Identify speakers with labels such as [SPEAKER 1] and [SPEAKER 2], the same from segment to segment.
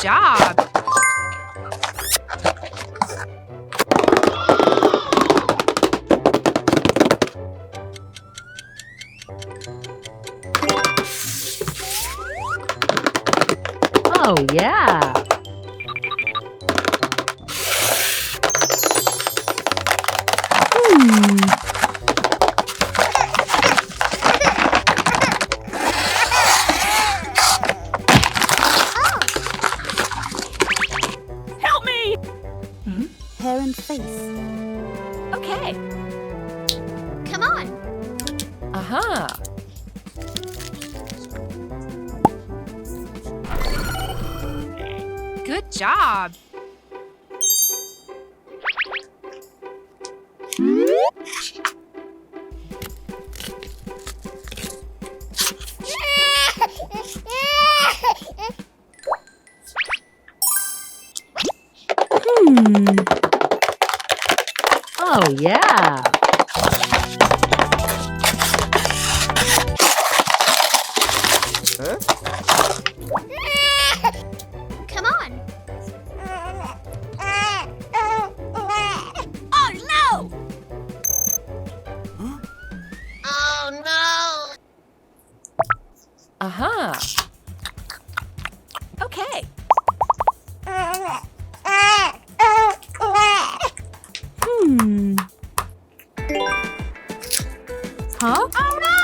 [SPEAKER 1] job!
[SPEAKER 2] Oh, yeah.
[SPEAKER 1] Help me!
[SPEAKER 3] Hair and face.
[SPEAKER 1] Okay.
[SPEAKER 3] Come on.
[SPEAKER 1] Aha! Good job!
[SPEAKER 2] Oh, yeah.
[SPEAKER 3] Come on.
[SPEAKER 1] Oh no!
[SPEAKER 3] Oh no.
[SPEAKER 1] Aha! Okay.
[SPEAKER 2] Huh?
[SPEAKER 1] Oh no!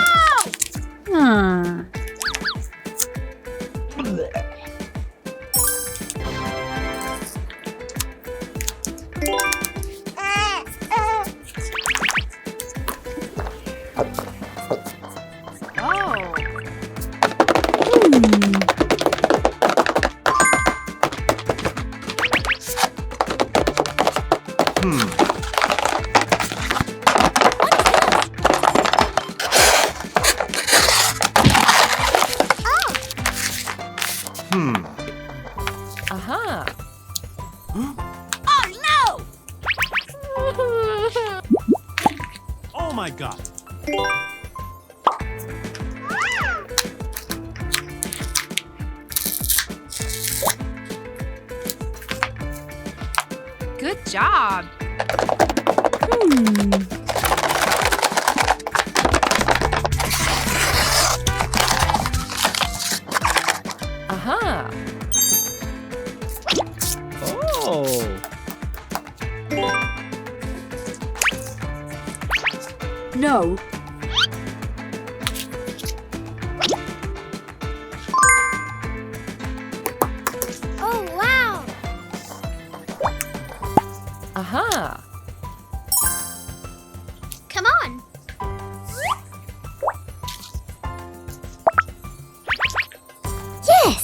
[SPEAKER 1] Oh. Aha! Oh no!
[SPEAKER 4] Oh my god.
[SPEAKER 1] Good job! Aha!
[SPEAKER 4] Oh.
[SPEAKER 2] No.
[SPEAKER 3] Oh wow.
[SPEAKER 1] Aha!
[SPEAKER 3] Come on. Yes.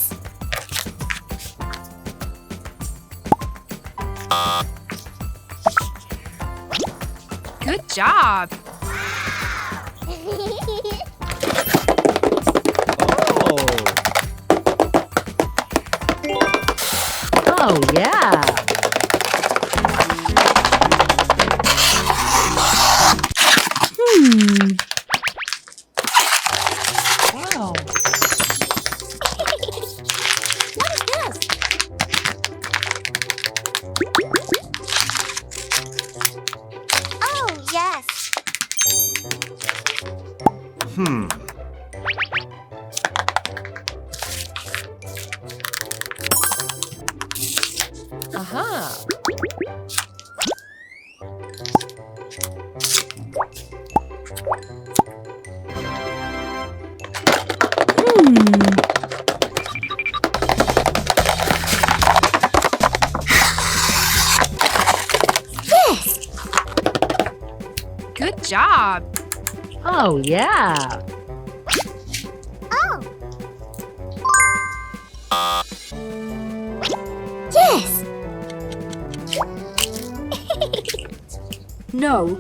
[SPEAKER 1] Good job!
[SPEAKER 2] Oh, yeah. Wow.
[SPEAKER 3] What is this? Oh yes.
[SPEAKER 1] Aha!
[SPEAKER 3] Yes.
[SPEAKER 1] Good job!
[SPEAKER 2] Oh, yeah.
[SPEAKER 3] Oh. Yes.
[SPEAKER 2] No.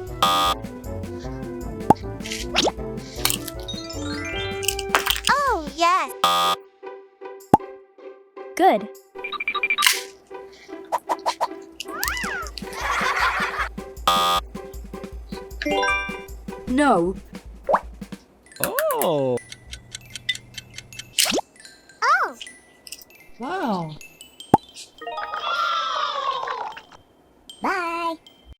[SPEAKER 3] Oh yes.
[SPEAKER 2] Good. No.
[SPEAKER 4] Oh.
[SPEAKER 3] Oh.
[SPEAKER 2] Wow.